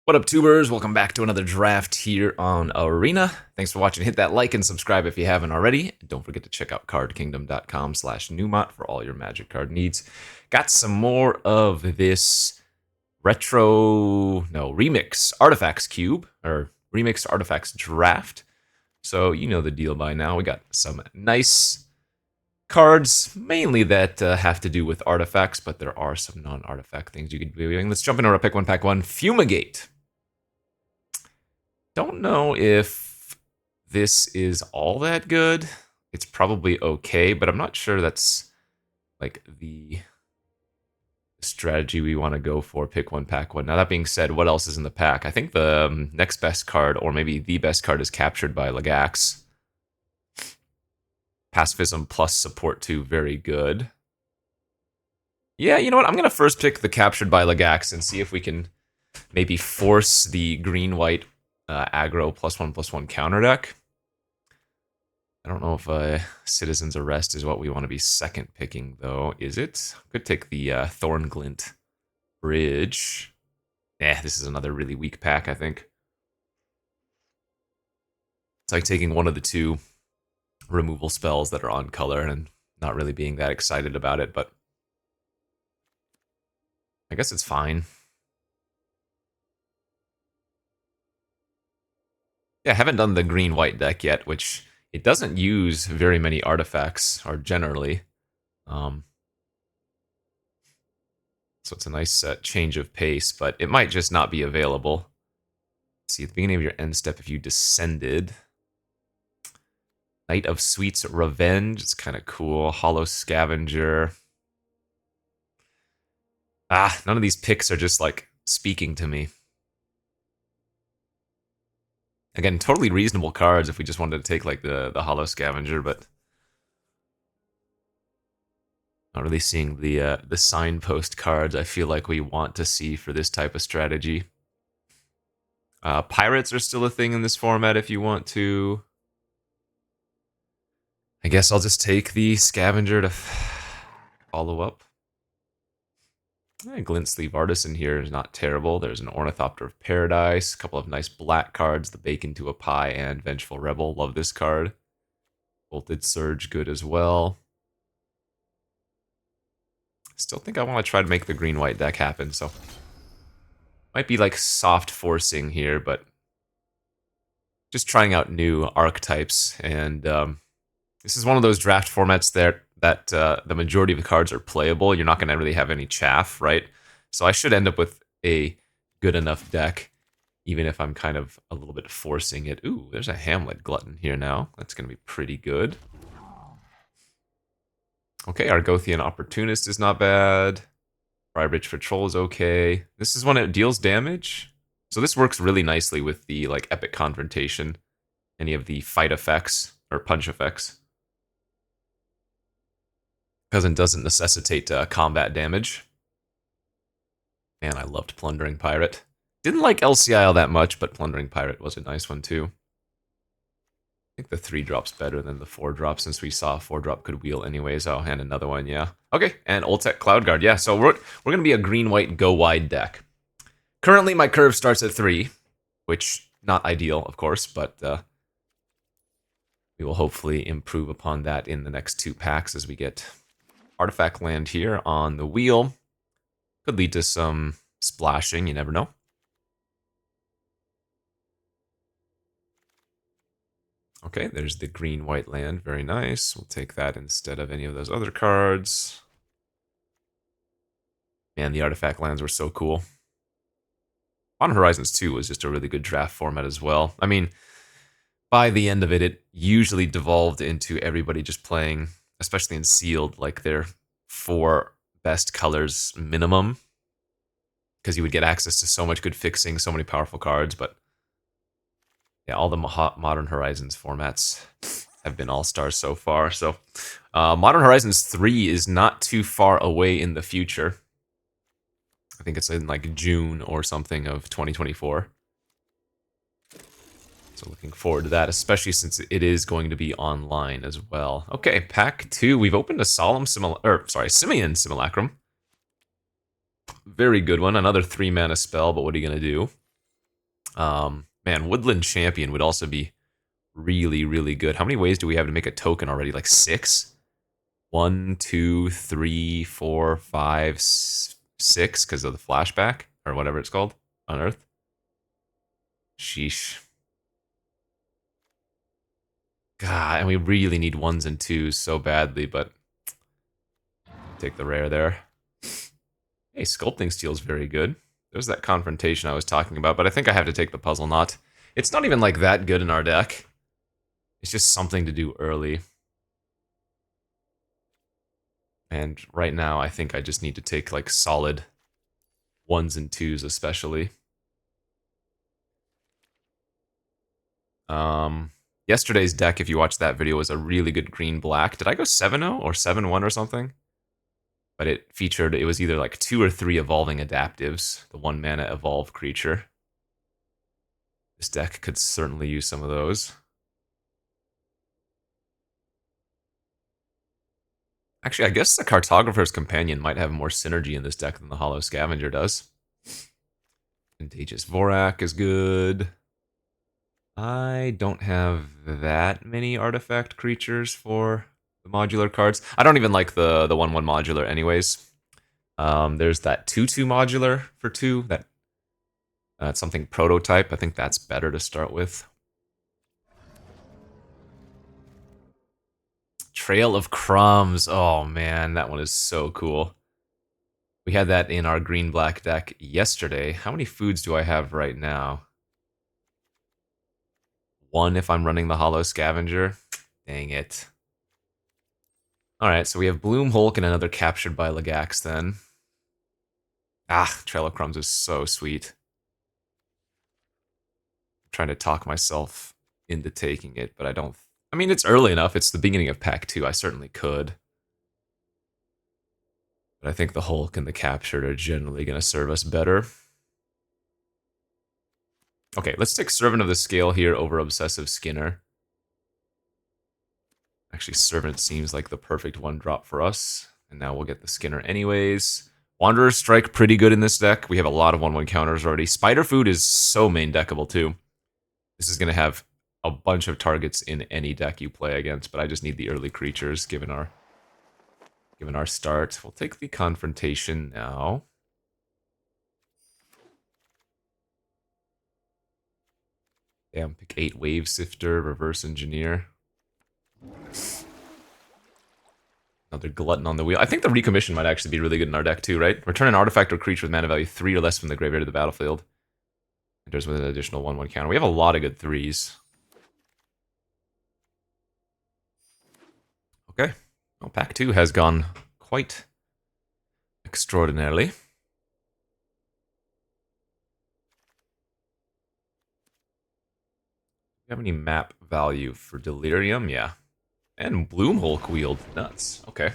What up, tubers? Welcome back to another draft here on Arena. Thanks for watching. Hit that like and subscribe if you haven't already. Don't forget to check out cardkingdom.com/Numot for all your Magic card needs. Got some more of this remix Artifacts Cube, or Remixed Artifacts Draft. So you know the deal by now. We got some nice cards, mainly that have to do with artifacts, but there are some non-artifact things you could be doing. Let's jump into our pick one, pack one. Fumigate. Don't know if this is all that good. It's probably okay, but I'm not sure that's like the strategy we want to go for. Pick one, pack one. Now, that being said, what else is in the pack? I think the next best card, or maybe the best card, is Captured by LAGAC. Pacifism plus support 2, very good. Yeah, you know what? I'm going to first pick the Captured by LAGAC and see if we can maybe force the green-white aggro +1/+1 counter deck. I don't know if Citizen's Arrest is what we want to be second picking, though, is it? Could take the Thornglint Bridge. This is another really weak pack, I think. It's like taking one of the two removal spells that are on color and not really being that excited about it, but I guess it's fine. Yeah, I haven't done the green-white deck yet, which it doesn't use very many artifacts, or generally. So it's a nice change of pace, but it might just not be available. Let's see, at the beginning of your end step, if you descended. Knight of Sweets Revenge, it's kind of cool. Hollow Scavenger. None of these picks are just, like, speaking to me. Again, totally reasonable cards if we just wanted to take, like, the Hollow Scavenger, but not really seeing the signpost cards I feel like we want to see for this type of strategy. Pirates are still a thing in this format if you want to. I guess I'll just take the Scavenger to follow up. Glint Sleeve Artisan here is not terrible. There's an Ornithopter of Paradise, a couple of nice black cards, the Bacon to a Pie and Vengeful Rebel. Love this card. Volted Surge, good as well. Still think I want to try to make the green-white deck happen, so might be like soft forcing here, but just trying out new archetypes. And this is one of those draft formats that the majority of the cards are playable. You're not going to really have any chaff, right? So I should end up with a good enough deck, even if I'm kind of a little bit forcing it. Ooh, there's a Hamlet Glutton here now. That's going to be pretty good. Okay, Argothian Opportunist is not bad. Bribridge Patrol is okay. This is when it deals damage. So this works really nicely with the like Epic Confrontation, any of the fight effects or punch effects. Because it doesn't necessitate combat damage. Man, I loved Plundering Pirate. Didn't like LCI all that much, but Plundering Pirate was a nice one too. I think the 3-drop's better than the 4-drop, since we saw a 4-drop could wheel anyways. Oh, and another one, yeah. Okay, and Oltec Cloud Guard, yeah. So we're going to be a green-white go-wide deck. Currently, my curve starts at 3, which, not ideal, of course, but we will hopefully improve upon that in the next 2 packs as we get artifact land here on the wheel. Could lead to some splashing, you never know. Okay, there's the green-white land, very nice. We'll take that instead of any of those other cards. Man, the artifact lands were so cool. Modern Horizons 2 was just a really good draft format as well. I mean, by the end of it, it usually devolved into everybody just playing, especially in Sealed, like their 4 best colors minimum, because you would get access to so much good fixing, so many powerful cards. But yeah, all the Modern Horizons formats have been all-stars so far. So Modern Horizons 3 is not too far away in the future. I think it's in like June or something of 2024. So looking forward to that, especially since it is going to be online as well. Okay, pack 2. We've opened a Simian Simulacrum. Very good one. Another 3-mana spell, but what are you going to do? Man, Woodland Champion would also be really, really good. How many ways do we have to make a token already? Like 6? 1, 2, 3, 4, 5, 6 because of the flashback or whatever it's called on Earth. Sheesh. God, and we really need 1s and 2s so badly, but take the rare there. Hey, Sculpting Steel's very good. There's that confrontation I was talking about, but I think I have to take the Puzzle Knot. It's not even like that good in our deck. It's just something to do early. And right now, I think I just need to take like solid 1s and 2s especially. Yesterday's deck, if you watched that video, was a really good green-black. Did I go 7-0 or 7-1 or something? But it was either like 2 or 3 evolving adaptives, the 1-mana evolve creature. This deck could certainly use some of those. Actually, I guess the Cartographer's Companion might have more synergy in this deck than the Hollow Scavenger does. Contagious Vorak is good. I don't have that many artifact creatures for the modular cards. I don't even like the 1/1 modular anyways. There's that 2/2 modular for 2. That's something prototype. I think that's better to start with. Trail of Crumbs. Oh man, that one is so cool. We had that in our green-black deck yesterday. How many foods do I have right now? 1 if I'm running the Hollow Scavenger. Dang it. Alright, so we have Bloom Hulk and another Captured by LAGAC then. Ah, Trail of Crumbs is so sweet. I'm trying to talk myself into taking it, but I don't... I mean, it's early enough. It's the beginning of Pack 2. I certainly could. But I think the Hulk and the Captured are generally going to serve us better. Okay, let's take Servant of the Scale here over Obsessive Skinner. Actually, Servant seems like the perfect 1-drop for us. And now we'll get the Skinner anyways. Wanderer's Strike, pretty good in this deck. We have a lot of 1/1 counters already. Spider Food is so main deckable too. This is going to have a bunch of targets in any deck you play against, but I just need the early creatures given our start. We'll take the Confrontation now. Damn, pick 8 Wave Sifter, Reverse Engineer. Another Glutton on the wheel. I think the Recommission might actually be really good in our deck too, right? Return an artifact or creature with mana value 3 or less from the graveyard to the battlefield. Enters with an additional 1/1 counter. We have a lot of good 3s. Okay. Well, Pack 2 has gone quite extraordinarily. Do you have any map value for Delirium? Yeah. And Bloom Hulk wield. Nuts. Okay.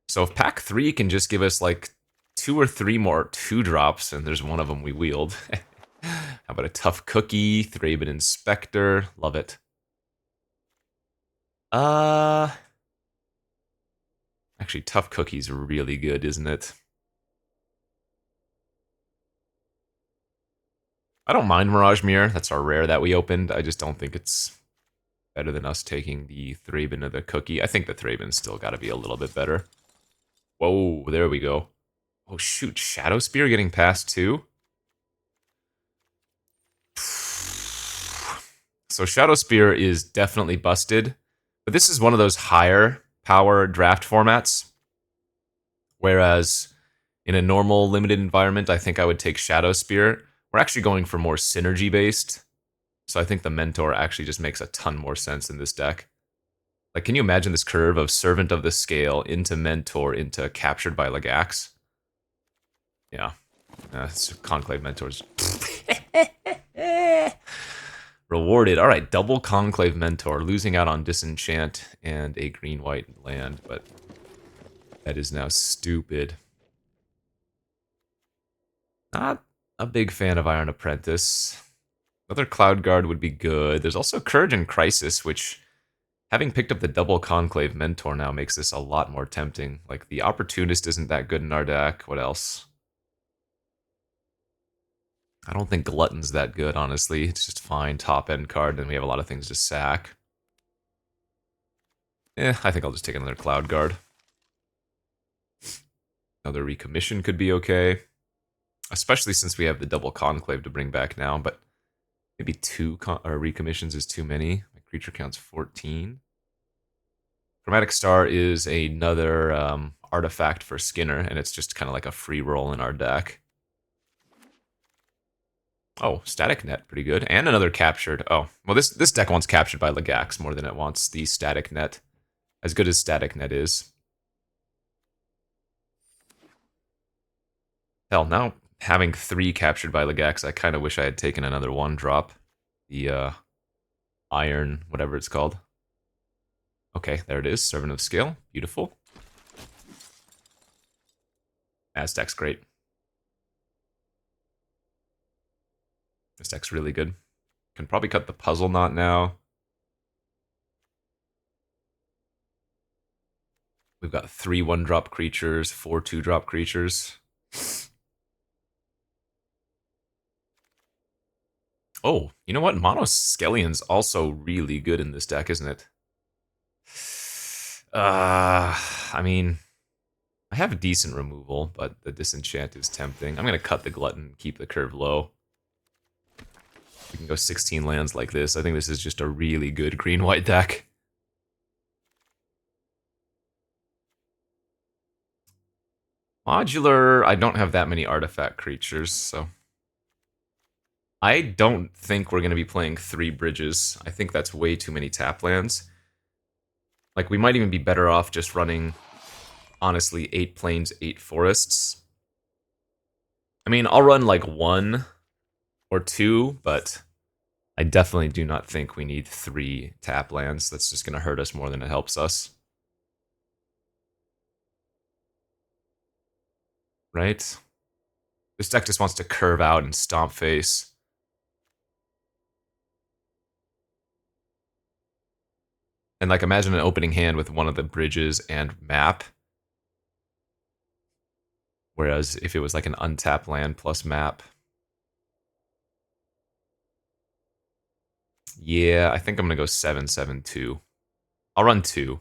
So if Pack 3 can just give us like 2 or 3 more 2-drops, and there's one of them we wield. How about a Tough Cookie, Thraben Inspector? Love it. Actually, Tough Cookie's really good, isn't it? I don't mind Mirage Mirror. That's our rare that we opened. I just don't think it's better than us taking the Thraben or the Cookie. I think the Thraben's still got to be a little bit better. Whoa, there we go. Oh shoot, Shadow Spear getting past too? So Shadow Spear is definitely busted, but this is one of those higher power draft formats. Whereas in a normal limited environment, I think I would take Shadow Spear. We're actually going for more synergy based. So I think the Mentor actually just makes a ton more sense in this deck. Like, can you imagine this curve of Servant of the Scale into Mentor into Captured by LAGAC? Yeah. Conclave Mentors. Rewarded. All right, double Conclave Mentor, losing out on Disenchant and a green-white land, but that is now stupid. Not a big fan of Iron Apprentice. Another Cloud Guard would be good. There's also Courage and Crisis, which, having picked up the double Conclave Mentor now, makes this a lot more tempting. Like, the Opportunist isn't that good in our deck. What else? I don't think Glutton's that good, honestly. It's just fine top-end card, and we have a lot of things to sack. I think I'll just take another Cloud Guard. Another Recommission could be okay. Especially since we have the double Conclave to bring back now, but maybe 2 Recommissions is too many. My creature count's 14. Chromatic Star is another artifact for Skinner, and it's just kind of like a free roll in our deck. Oh, Static Net, pretty good. And another captured. Oh, well, this deck wants captured by LAGACs more than it wants the Static Net. As good as Static Net is. Hell, now having 3 captured by LAGACs, I kind of wish I had taken another 1-drop. The Iron, whatever it's called. Okay, there it is. Servant of Scale. Beautiful. Aztec's great. This deck's really good. Can probably cut the Puzzle Knot now. We've got 3 1-drop creatures, 4 2-drop creatures. Oh, you know what? Mono Skellion's also really good in this deck, isn't it? I mean, I have a decent removal, but the Disenchant is tempting. I'm going to cut the Glutton, keep the curve low. We can go 16 lands like this. I think this is just a really good green-white deck. Modular, I don't have that many artifact creatures, so... I don't think we're going to be playing 3 bridges. I think that's way too many tap lands. Like, we might even be better off just running, honestly, 8 plains, 8 forests. I mean, I'll run like 1 or 2, but I definitely do not think we need 3 tap lands. That's just going to hurt us more than it helps us. Right? This deck just wants to curve out and stomp face. And like, imagine an opening hand with one of the bridges and map. Whereas if it was like an untapped land plus map. Yeah, I think I'm going to go 7-7-2. I'll run 2.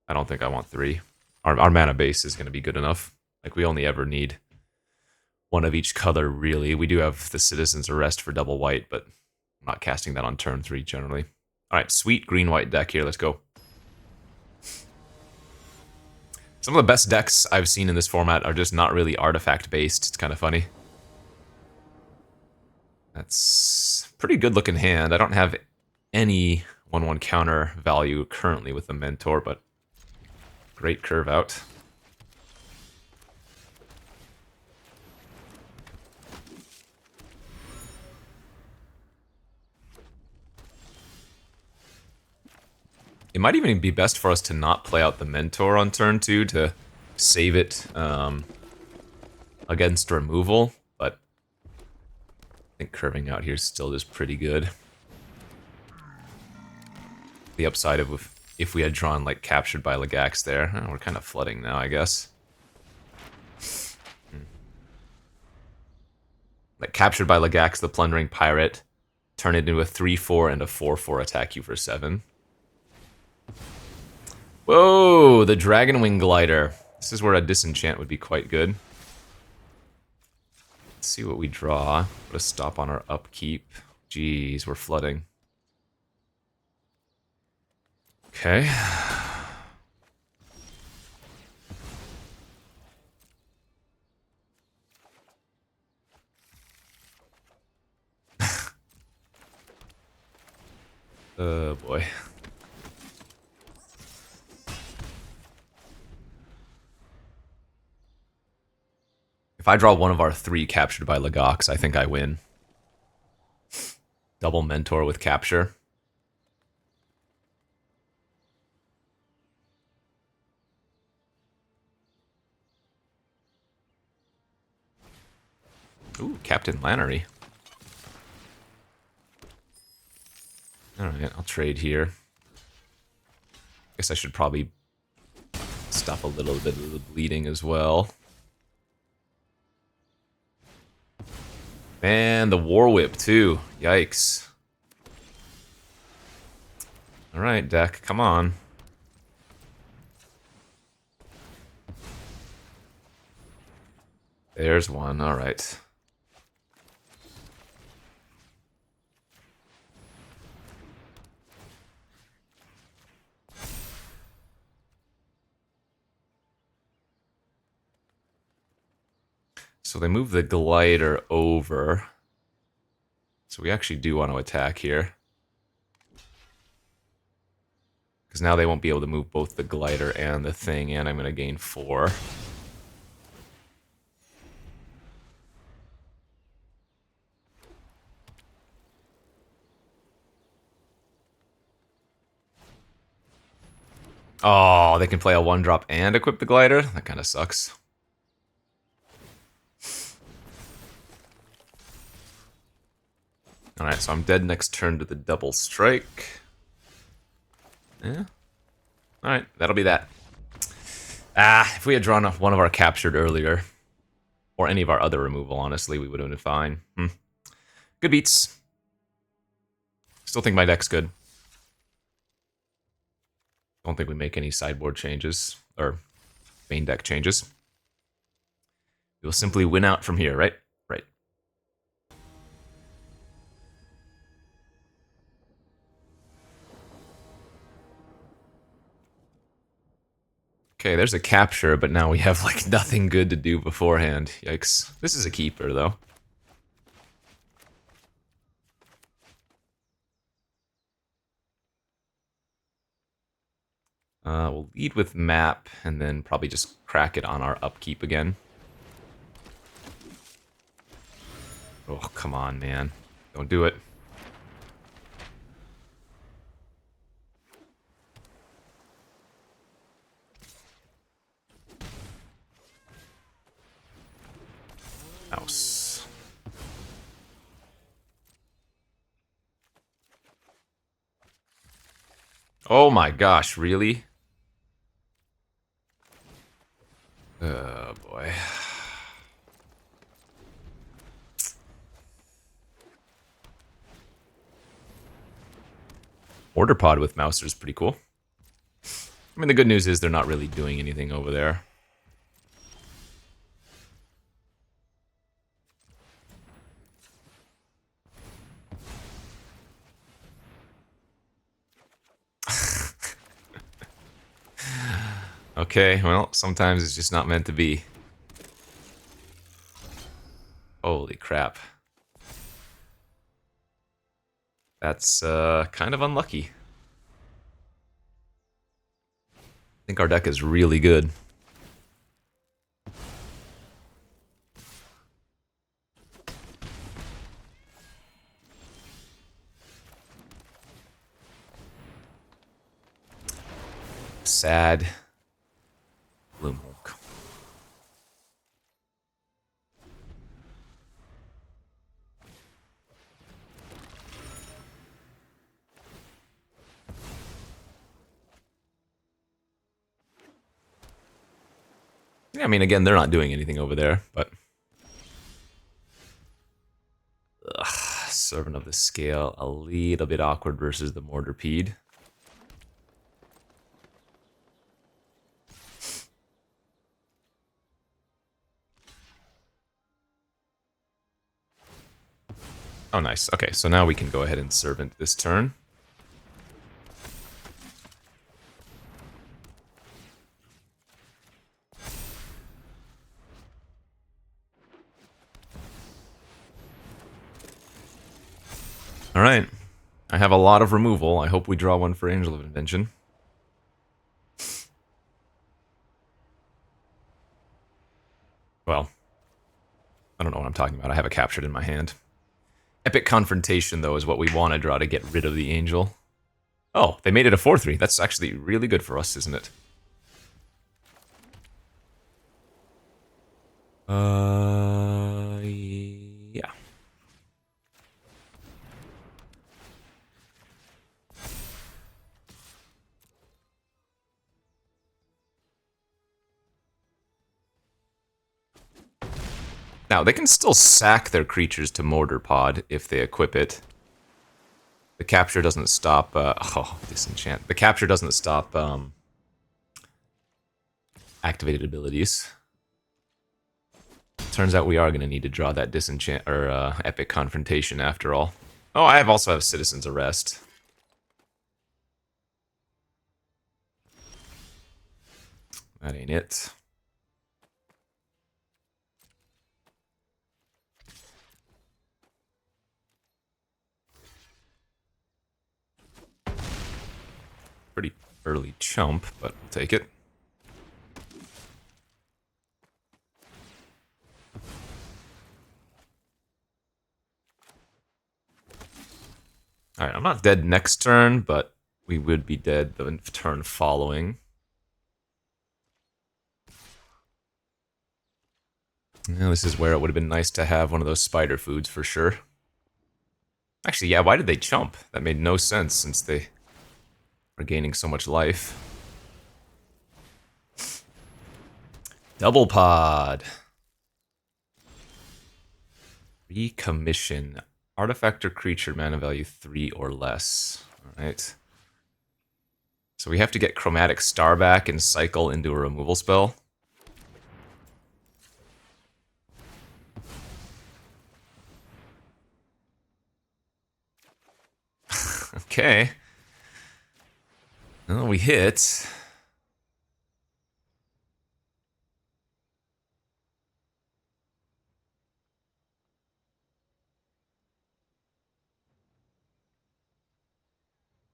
I don't think I want 3. Our mana base is going to be good enough. Like, we only ever need 1 of each color, really. We do have the Citizen's Arrest for double white, but I'm not casting that on turn 3 generally. Alright, sweet green-white deck here. Let's go. Some of the best decks I've seen in this format are just not really artifact-based. It's kind of funny. That's a pretty good-looking hand. I don't have any 1/1 counter value currently with the Mentor, but great curve out. It might even be best for us to not play out the Mentor on turn 2 to save it against removal, but I think curving out here is still just pretty good. The upside of if we had drawn like Captured by LAGACs there, we're kind of flooding now, I guess. Like Captured by LAGACs, the Plundering Pirate, turn it into a 3/4 and a 4/4 attack you for 7. Whoa, the Dragonwing Glider. This is where a Disenchant would be quite good. Let's see what we draw. Put a stop on our upkeep. Jeez, we're flooding. Okay. Oh boy. If I draw one of our 3 Captured by LAGACs, I think I win. Double Mentor with Capture. Ooh, Captain Lannery. Alright, I'll trade here. Guess I should probably stop a little bit of the bleeding as well. Man, the War Whip too. Yikes. Alright, deck, come on. There's one, alright. So they move the glider over. So we actually do want to attack here. Because now they won't be able to move both the glider and the thing, and I'm going to gain 4. Oh, they can play a 1-drop and equip the glider? That kind of sucks. Alright, so I'm dead next turn to the double strike. Yeah. Alright, that'll be that. If we had drawn one of our captured earlier, or any of our other removal, honestly, we would have been fine. Good beats. Still think my deck's good. Don't think we make any sideboard changes, or main deck changes. We'll simply win out from here, right? Right. Okay, there's a capture, but now we have, like, nothing good to do beforehand. Yikes. This is a keeper, though. We'll lead with map, and then probably just crack it on our upkeep again. Oh, come on, man. Don't do it. Mouse. Oh my gosh, really? Oh boy. Order pod with Mouser is pretty cool. I mean, the good news is they're not really doing anything over there. Okay, well, sometimes it's just not meant to be. Holy crap. That's kind of unlucky. I think our deck is really good. Sad. Gloomhulk. Yeah, I mean, again, they're not doing anything over there, but... Ugh, Servant of the Scale, a little bit awkward versus the Mortarpede. Oh, nice. Okay, so now we can go ahead and Servant this turn. Alright. I have a lot of removal. I hope we draw one for Angel of Invention. Well, I don't know what I'm talking about. I have it captured in my hand. Epic Confrontation, though, is what we want to draw to get rid of the Angel. Oh, they made it a 4-3. That's actually really good for us, isn't it? Yeah. Now, they can still sack their creatures to Mortar Pod if they equip it. The capture doesn't stop... oh, disenchant. The capture doesn't stop activated abilities. Turns out we are going to need to draw that disenchant or epic confrontation after all. Oh, I also have Citizen's Arrest. That ain't it. Pretty early chump, but we'll take it. Alright, I'm not dead next turn, but we would be dead the turn following. Well, this is where it would have been nice to have one of those spider foods for sure. Actually, yeah, why did they chump? That made no sense since they are gaining so much life. Double pod. Recommission. Artifact or creature mana value 3 or less. Alright. So we have to get Chromatic Star back and cycle into a removal spell. Okay. Well, we hit.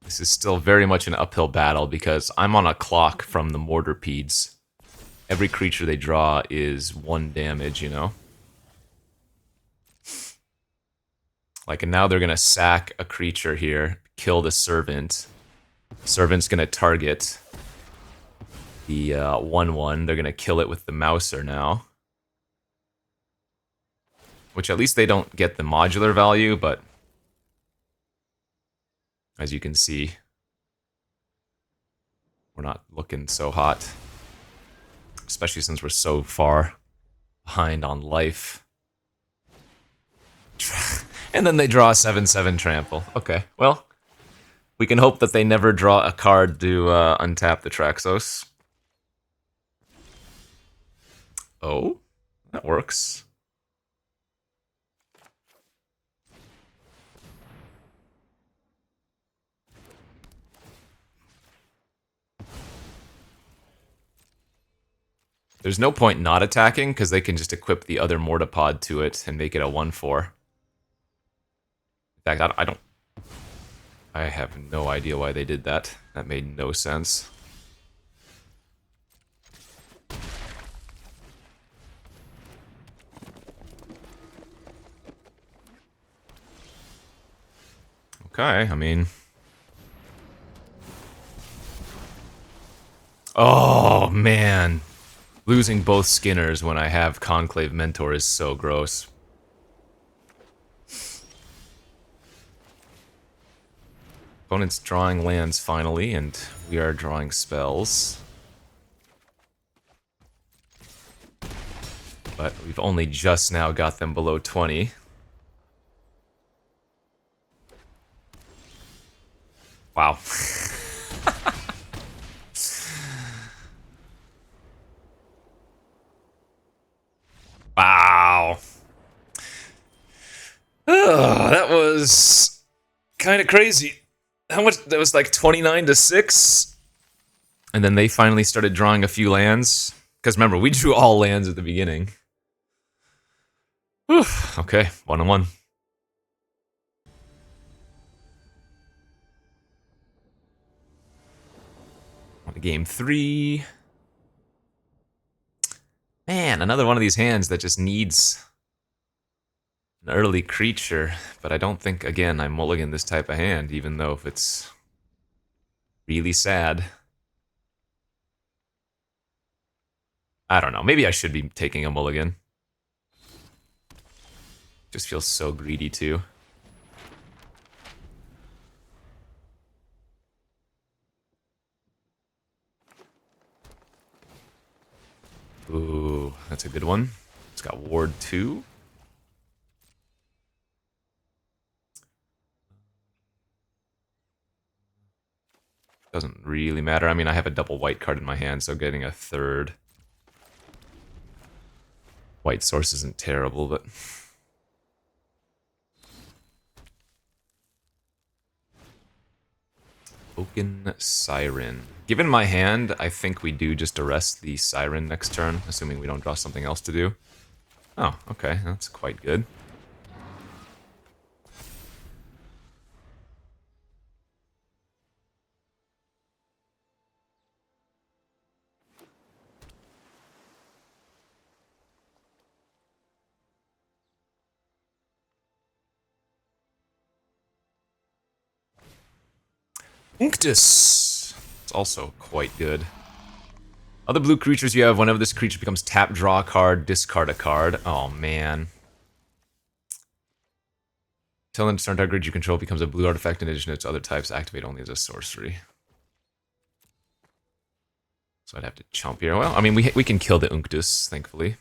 This is still very much an uphill battle because I'm on a clock from the Mortarpedes. Every creature they draw is 1 damage, you know? Like, and now they're gonna sack a creature here, kill the Servant. Servant's gonna target the 1/1. They're gonna kill it with the Mouser now. Which at least they don't get the modular value, but as you can see, we're not looking so hot. Especially since we're so far behind on life. And then they draw a 7/7 trample. Okay, well, we can hope that they never draw a card to untap the Traxos. Oh, that works. There's no point not attacking, because they can just equip the other Mortapod to it and make it a 1/4. In fact, I don't... I have no idea why they did that. That made no sense. Okay, I mean... Oh, man. Losing both Skinners when I have Conclave Mentor is so gross. Opponent's drawing lands finally, and we are drawing spells. But we've only just now got them below 20. Wow. Wow. Oh, that was kind of crazy. How much? That was like 29-6. And then they finally started drawing a few lands. Because remember, we drew all lands at the beginning. Whew. Okay, 1-1. On to game 3. Man, another one of these hands that just needs an early creature. But I don't think, again, I mulligan this type of hand, even though if it's really sad. I don't know, maybe I should be taking a mulligan. Just feels so greedy too. Ooh, that's a good one. It's got Ward 2. Doesn't really matter. I mean, I have a double white card in my hand, so getting a third white source isn't terrible, but... Oaken Siren. Given my hand, I think we do just arrest the Siren next turn, assuming we don't draw something else to do. Oh, okay, that's quite good. Unctus! It's also quite good. Other blue creatures you have, whenever this creature becomes tap, draw a card, discard a card. Oh, man. Till end of turn, target creature you control becomes a blue artifact in addition to its other types, activate only as a sorcery. So I'd have to chomp here. Well, I mean, we can kill the Unctus, thankfully.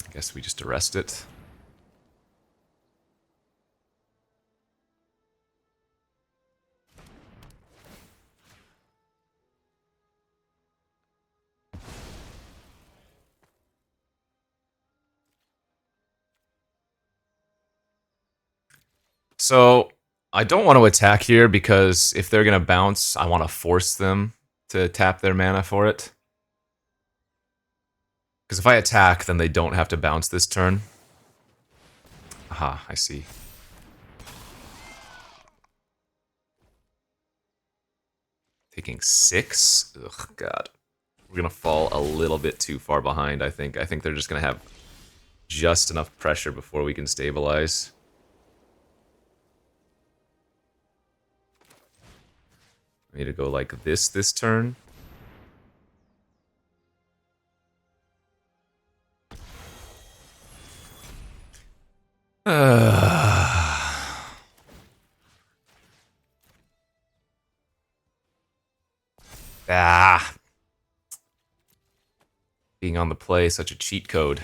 I guess we just arrest it. So, I don't want to attack here because if they're going to bounce, I want to force them to tap their mana for it. Because if I attack, then they don't have to bounce this turn. Aha, I see. Taking 6? Ugh, God. We're going to fall a little bit too far behind, I think. I think they're just going to have just enough pressure before we can stabilize. I need to go like this turn. Ah. Being on the play, such a cheat code.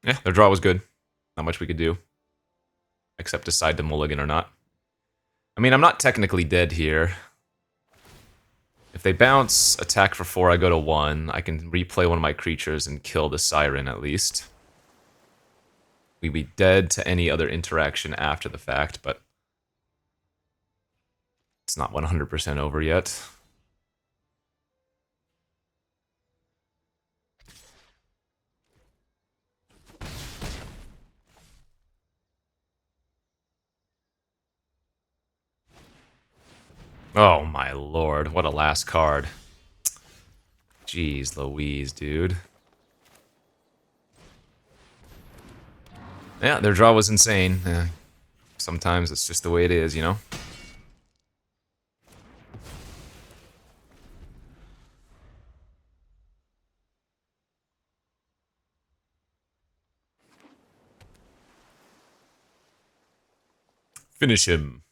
Yeah, their draw was good. Not much we could do. Except decide to mulligan or not. I mean, I'm not technically dead here. If they bounce, attack for 4, I go to 1. I can replay one of my creatures and kill the Siren at least. We'd be dead to any other interaction after the fact, but it's not 100% over yet. Oh my lord, what a last card. Jeez Louise, dude. Yeah, their draw was insane. Sometimes it's just the way it is, you know? Finish him.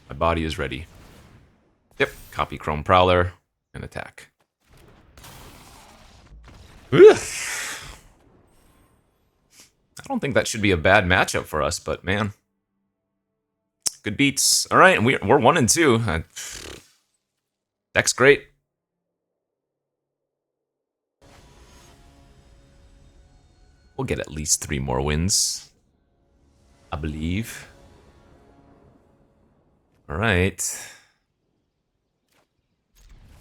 My body is ready. Yep, copy Chrome Prowler and attack. Ugh. I don't think that should be a bad matchup for us, but man. Good beats. All right, and we're 1 and 2. Deck's great. We'll get at least 3 more wins, I believe. All right.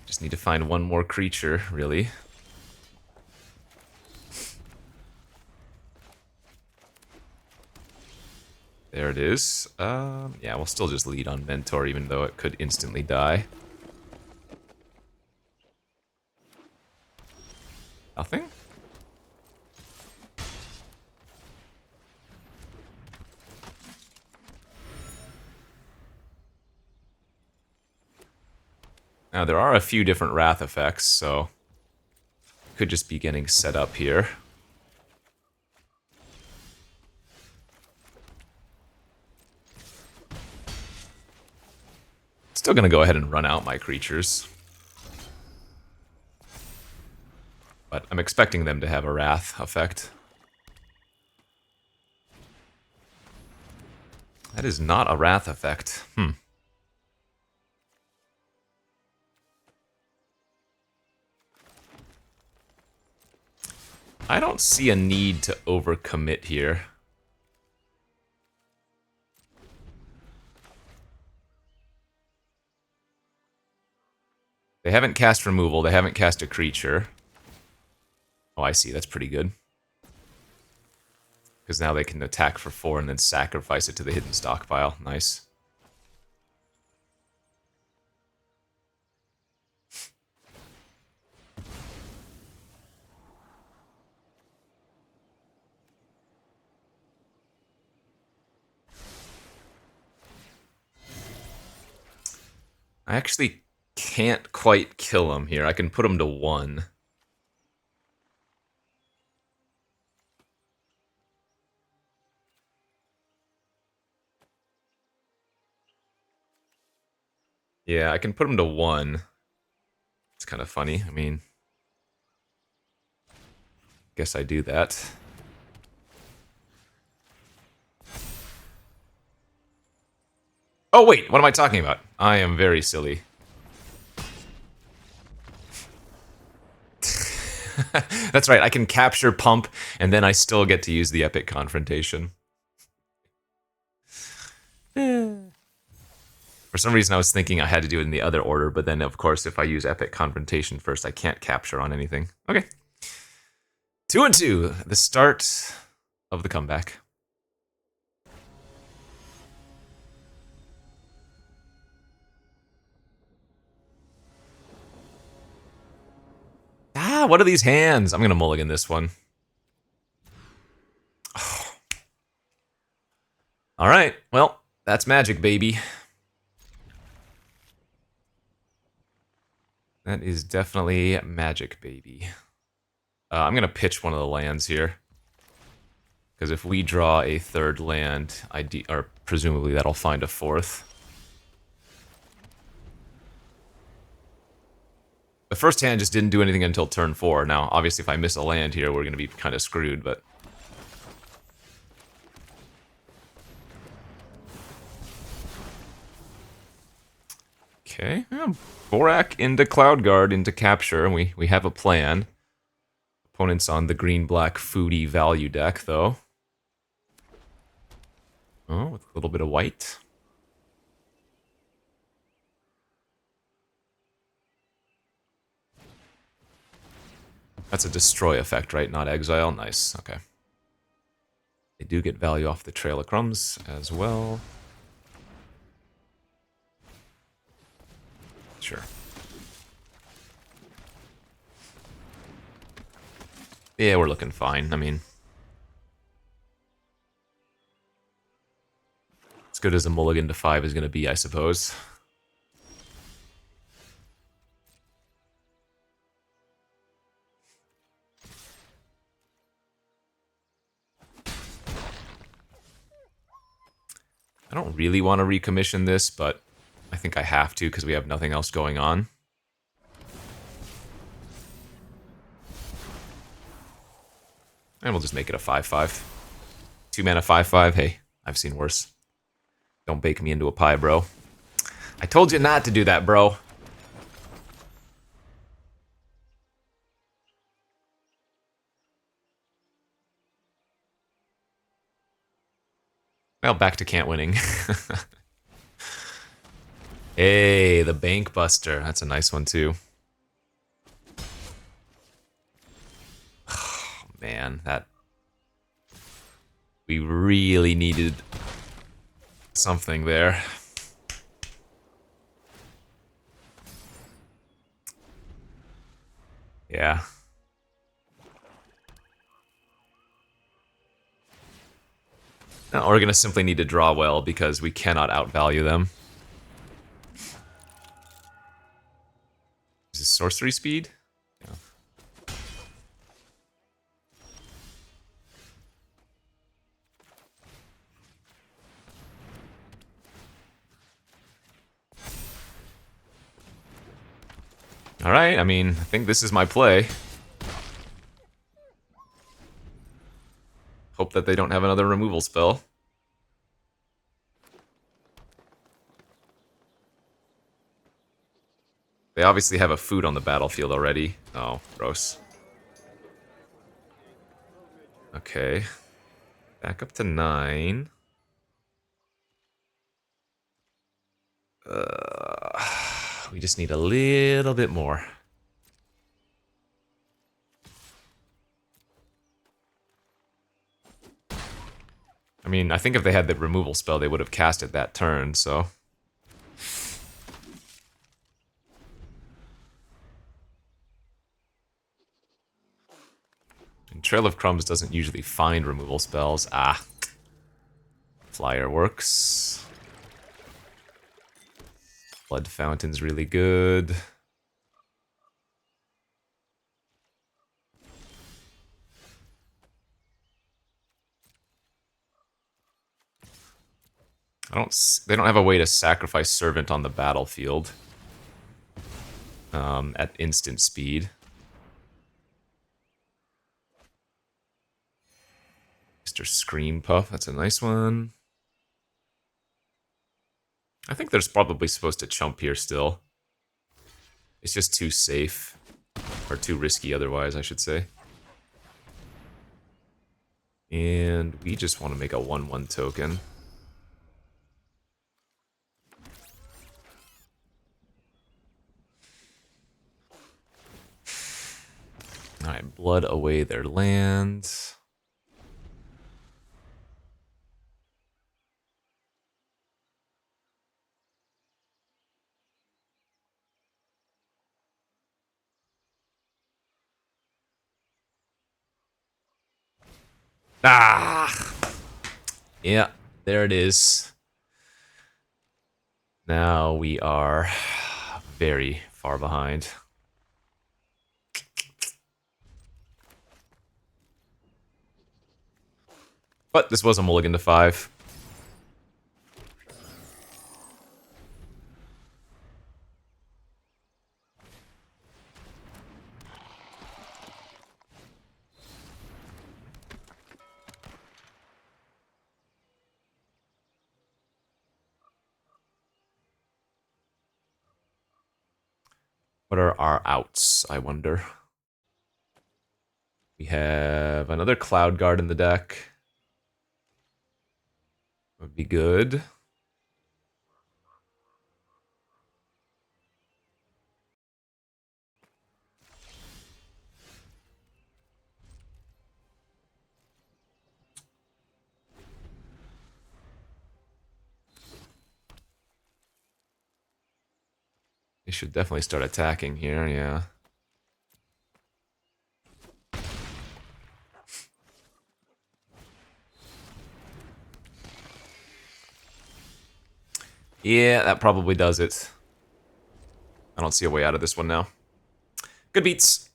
Just need to find one more creature, really. There it is. Yeah, we'll still just lead on Mentor, even though it could instantly die. Nothing? Now, there are a few different Wrath effects, so could just be getting set up here. Still gonna go ahead and run out my creatures. But I'm expecting them to have a Wrath effect. That is not a Wrath effect. I don't see a need to overcommit here. They haven't cast removal, they haven't cast a creature. Oh, I see, that's pretty good. Because now they can attack for 4 and then sacrifice it to the hidden stockpile. Nice. I actually can't quite kill him here. I can put him to 1. Yeah, I can put him to 1. It's kind of funny. I mean, guess I do that. Oh wait, what am I talking about? I am very silly. That's right, I can capture Pump, and then I still get to use the Epic Confrontation. For some reason I was thinking I had to do it in the other order, but then of course if I use Epic Confrontation first, I can't capture on anything. Okay. 2-2, the start of the comeback. Ah, what are these hands? I'm gonna mulligan this one. Oh. Alright, well, that's Magic, baby. That is definitely Magic, baby. I'm gonna pitch one of the lands here. Because if we draw a 3rd land, or presumably that'll find a 4th. The first hand just didn't do anything until turn 4. Now, obviously if I miss a land here, we're gonna be kind of screwed, but... Okay, yeah, Borak into Cloud Guard into capture, and we have a plan. Opponent's on the green-black foodie value deck, though. Oh, with a little bit of white. That's a destroy effect, right? Not exile? Nice, okay. They do get value off the Trail of Crumbs as well. Sure. Yeah, we're looking fine. I mean, as good as a mulligan to 5 is going to be, I suppose. I don't really want to recommission this, but I think I have to because we have nothing else going on. And we'll just make it a 5/5. 2-mana 5/5. Hey, I've seen worse. Don't bake me into a pie, bro. I told you not to do that, bro. Well, back to can't winning. Hey, the Bank Buster. That's a nice one, too. Oh, man, that... We really needed something there. Yeah. No, we're going to simply need to draw well because we cannot outvalue them. Is this sorcery speed? Yeah. Alright, I mean, I think this is my play. Hope that they don't have another removal spell. They obviously have a food on the battlefield already. Oh, gross. Okay. Back up to 9. We just need a little bit more. I mean, I think if they had the removal spell, they would have cast it that turn, so... And Trail of Crumbs doesn't usually find removal spells. Ah. Flyer works. Blood Fountain's really good. They don't have a way to sacrifice Servant on the battlefield. At instant speed. Mr. Scream Puff, that's a nice one. I think they're probably supposed to chump here still. It's just too safe. Or too risky otherwise, I should say. And we just want to make a 1/1 token. Alright, blood away their land. Ah! Yeah, there it is. Now we are very far behind. But this was a mulligan to 5. What are our outs, I wonder? We have another Cloud Guard in the deck. Would be good. They should definitely start attacking here, yeah. Yeah, that probably does it. I don't see a way out of this one now. Good beats.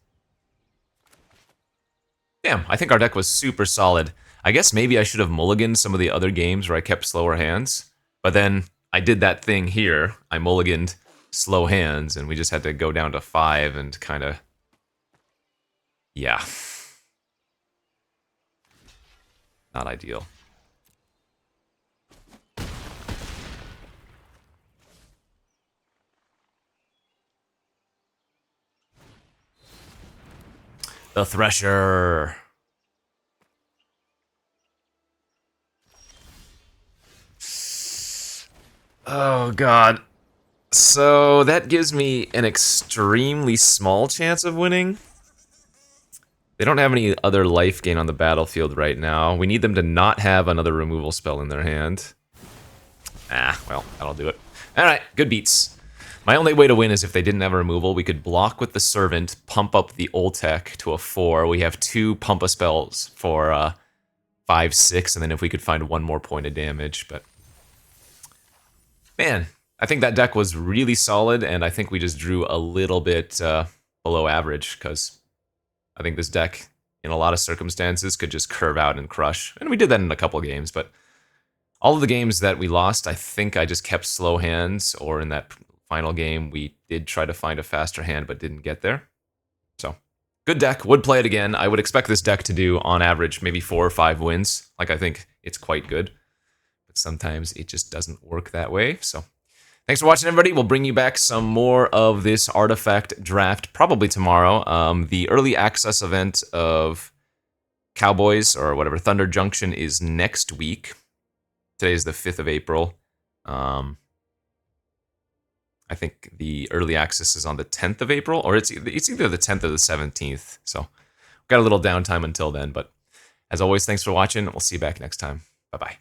Damn, I think our deck was super solid. I guess maybe I should have mulliganed some of the other games where I kept slower hands. But then I did that thing here. I mulliganed slow hands, and we just had to go down to 5 and kind of... Yeah. Not ideal. The Thresher. Oh, God. So that gives me an extremely small chance of winning. They don't have any other life gain on the battlefield right now. We need them to not have another removal spell in their hand. Ah, well, that'll do it. Alright, good beats. My only way to win is if they didn't have a removal. We could block with the Servant, pump up the Oltec to a 4. We have 2 Pumpa spells for 5, 6, and then if we could find 1 more point of damage, but... Man, I think that deck was really solid, and I think we just drew a little bit below average, because I think this deck, in a lot of circumstances, could just curve out and crush. And we did that in a couple games, but all of the games that we lost, I think I just kept slow hands, or in that final game, we did try to find a faster hand, but didn't get there. So, good deck. Would play it again. I would expect this deck to do, on average, maybe 4 or 5 wins. Like, I think it's quite good. But sometimes it just doesn't work that way. So, thanks for watching, everybody. We'll bring you back some more of this artifact draft probably tomorrow. The early access event of Cowboys, or whatever, Thunder Junction, is next week. Today is the 5th of April. I think the early access is on the 10th of April, or it's either the 10th or the 17th. So, we've got a little downtime until then. But as always, thanks for watching. We'll see you back next time. Bye-bye.